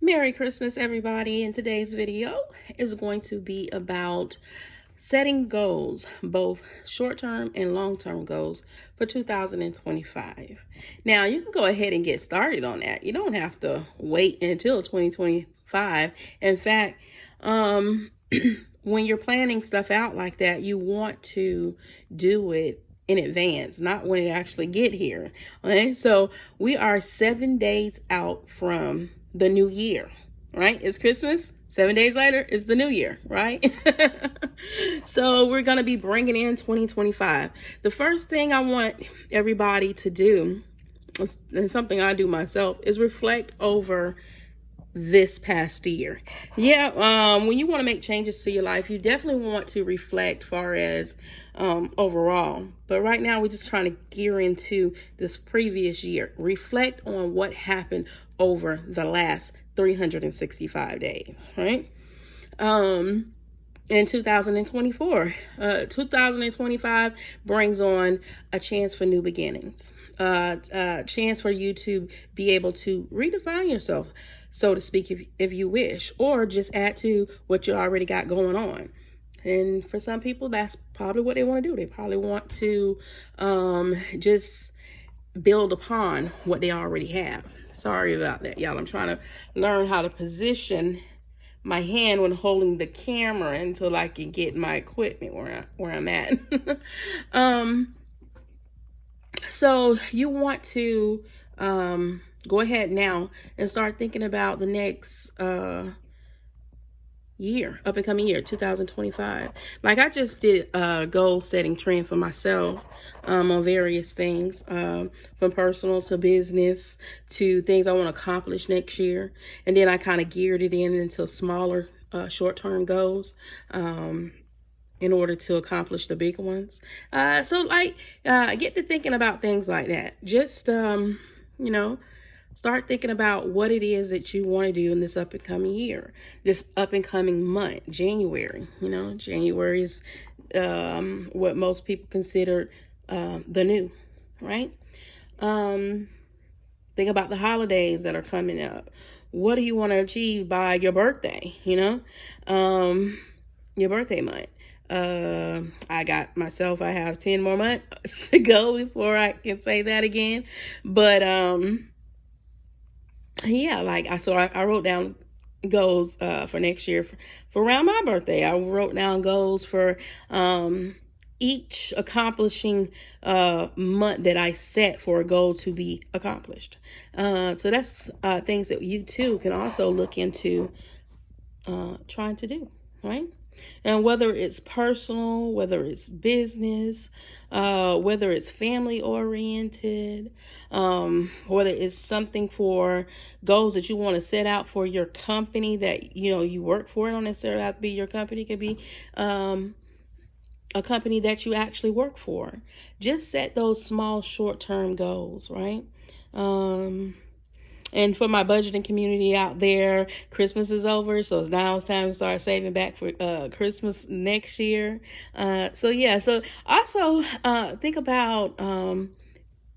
Merry Christmas, everybody. And today's video is going to be about setting goals, both short-term and long-term goals for 2025. Now, you can go ahead and get started on that. You don't have to wait until 2025. In fact, when you're planning stuff out like that, you want to do it in advance, not when it actually get here. Okay, so we are 7 days out from the new year, right? It's Christmas. 7 days later is the new year, right? So we're going to be bringing in 2025. The first thing I want everybody to do, and something I do myself, is reflect over this past year. When you want to make changes to your life, you definitely want to reflect far as overall. But right now, we're just trying to gear into this previous year. Reflect on what happened over the last 365 days, right? In 2024, 2025 brings on a chance for new beginnings, a chance for you to be able to redefine yourself, so to speak, if you wish, or just add to what you already got going on. And for some people, that's probably what they want to do. They probably want to just build upon what they already have. Sorry about that, y'all. I'm trying to learn how to position my hand when holding the camera until I can get my equipment where I'm at. So you want to go ahead now and start thinking about the next up and coming year, 2025. Like, I just did a goal setting trend for myself on various things, from personal to business to things I want to accomplish next year. And then I kind of geared it into smaller short-term goals in order to accomplish the big ones. Get to thinking about things like that. Just, start thinking about what it is that you want to do in this up and coming year, this up and coming month, January. January is what most people consider the new, right? Think about the holidays that are coming up. What do you want to achieve by your birthday? Your birthday month. I have 10 more months to go before I can say that again. But I wrote down goals for next year for around my birthday. I wrote down goals for each accomplishing month that I set for a goal to be accomplished. So that's things that you too can also look into trying to do, right? And whether it's personal, whether it's business, whether it's family oriented, whether it's something for goals that you want to set out for your company that, you work for. It don't necessarily have to be your company. It could be a company that you actually work for. Just set those small short-term goals, right? And for my budgeting community out there, Christmas is over, so now it's time to start saving back for Christmas next year. So also think about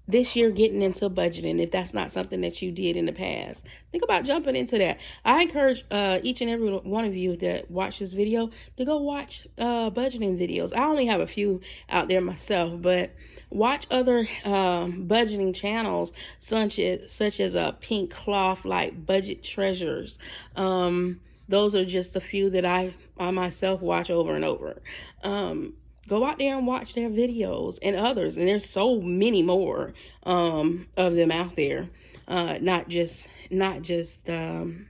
this year getting into budgeting. If that's not something that you did in the past, think about jumping into that. I encourage each and every one of you that watch this video to go watch budgeting videos. I only have a few out there myself, but watch other budgeting channels such as a Pink Cloth, like Budget Treasures. Those are just a few that I myself watch over and over. Go out there and watch their videos and others. And there's so many more of them out there. Not just the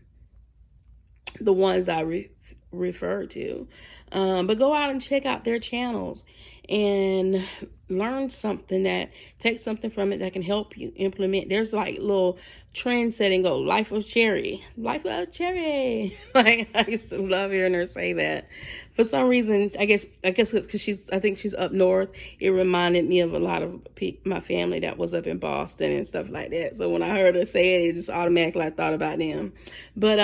ones I refer to. But go out and check out their channels and learn something, take something from it that can help you implement. There's like little trend setting goal, life of cherry. Like, I used to love hearing her say that. For some reason, I guess it's because I think she's up north. It reminded me of a lot of my family that was up in Boston and stuff like that. So when I heard her say it, just automatically I thought about them. But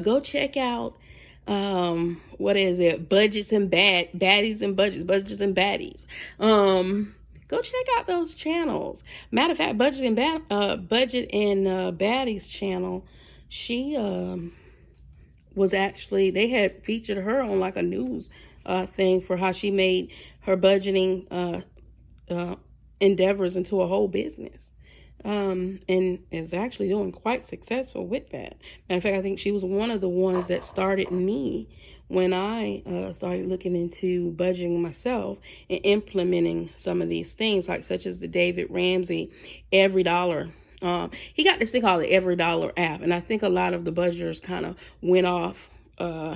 go check out what is it? Budgets and baddies and budgets and baddies. Go check out those channels. Matter of fact, Budget and Baddie's channel, she was actually, they had featured her on like a news thing for how she made her budgeting endeavors into a whole business. And is actually doing quite successful with that. Matter of fact, I think she was one of the ones that started me when I started looking into budgeting myself and implementing some of these things, like such as the David Ramsey Every Dollar. He got this thing called the Every Dollar app, and I think a lot of the budgeters kind of went off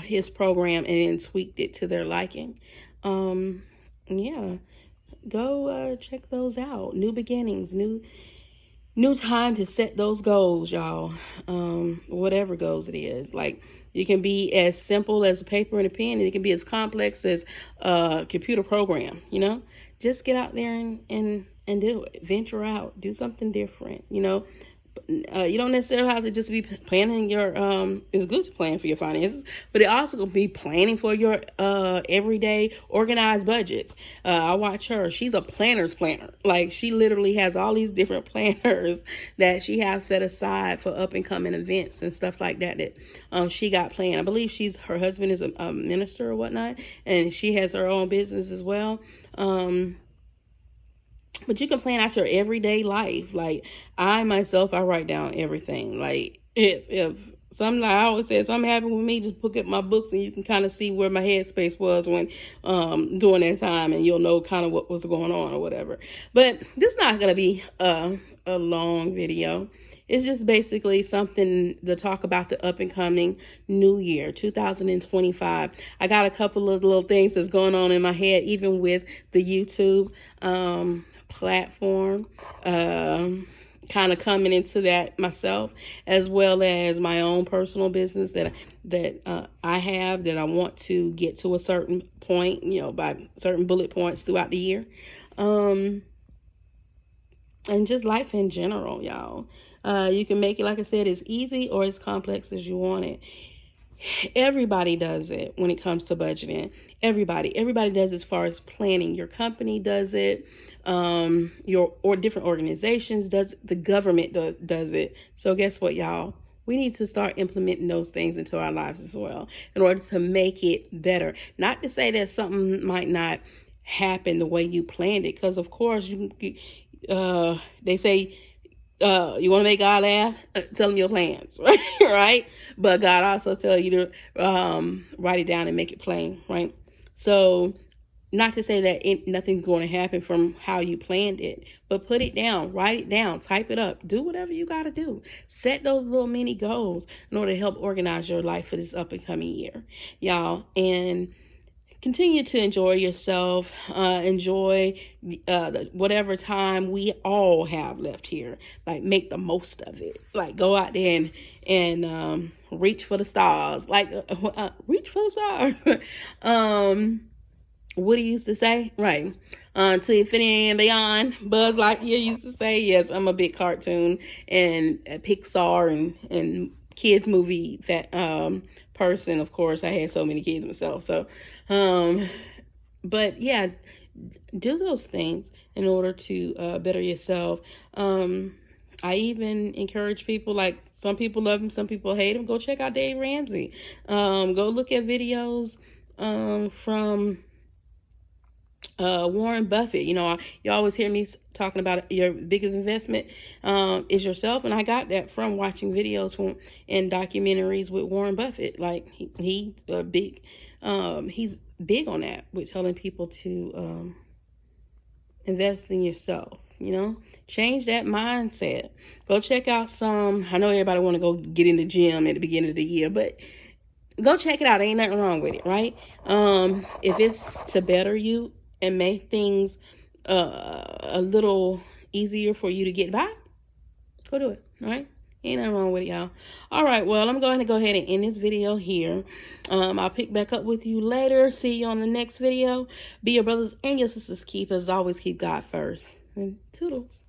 his program and then tweaked it to their liking. Yeah, go check those out. New beginnings, new time to set those goals, y'all. Whatever goals it is. Like, it can be as simple as a paper and a pen, and it can be as complex as a computer program, you know? Just get out there and do it. Venture out. Do something different, you know? You don't necessarily have to just be planning your, it's good to plan for your finances, but it also can be planning for your everyday organized budgets. I watch her. She's a planner's planner. Like, she literally has all these different planners that she has set aside for up and coming events and stuff like that she got planned. I believe her husband is a minister or whatnot, and she has her own business as well. But you can plan out your everyday life. Like, I write down everything. Like, if something, I always say, if something happened with me, just look at my books and you can kind of see where my headspace was when during that time, and you'll know kind of what was going on or whatever. But this is not going to be a long video. It's just basically something to talk about the up and coming new year, 2025. I got a couple of little things that's going on in my head, even with the YouTube platform, kind of coming into that myself, as well as my own personal business that I have, that I want to get to a certain point, you know, by certain bullet points throughout the year, and just life in general, y'all. You can make it, like I said, as easy or as complex as you want it. Everybody does it when it comes to budgeting. Everybody does it as far as planning. Your company does it. Or different organizations does it. The government does it. So guess what, y'all? We need to start implementing those things into our lives as well in order to make it better. Not to say that something might not happen the way you planned it, because of course they say you want to make God laugh, tell him your plans, right? But God also tell you to write it down and make it plain, right? So, not to say that nothing's going to happen from how you planned it, but put it down, write it down, type it up, do whatever you got to do. Set those little mini goals in order to help organize your life for this up and coming year, y'all. And continue to enjoy yourself, enjoy whatever time we all have left here. Like, make the most of it. Like, go out there and reach for the stars. Like, reach for the stars. Woody used to say, right? To infinity and beyond. Buzz Lightyear used to say, yes, I'm a big cartoon and Pixar and kids movie person. Of course, I had so many kids myself. So, but yeah, do those things in order to better yourself. I even encourage people, like, some people love him, some people hate him. Go check out Dave Ramsey. Go look at videos from Warren Buffett. You know, you always hear me talking about your biggest investment is yourself, and I got that from watching videos and documentaries with Warren Buffett. Like, he's big on that, with telling people to invest in yourself. You know, change that mindset. Go check out I know everybody want to go get in the gym at the beginning of the year, but go check it out. Ain't nothing wrong with it, right? If it's to better you and make things a little easier for you to get by, go do it, all right? Ain't nothing wrong with it, y'all. All right, well, I'm going to go ahead and end this video here. I'll pick back up with you later. See you on the next video. Be your brothers and your sisters' keepers. Always keep God first. And toodles.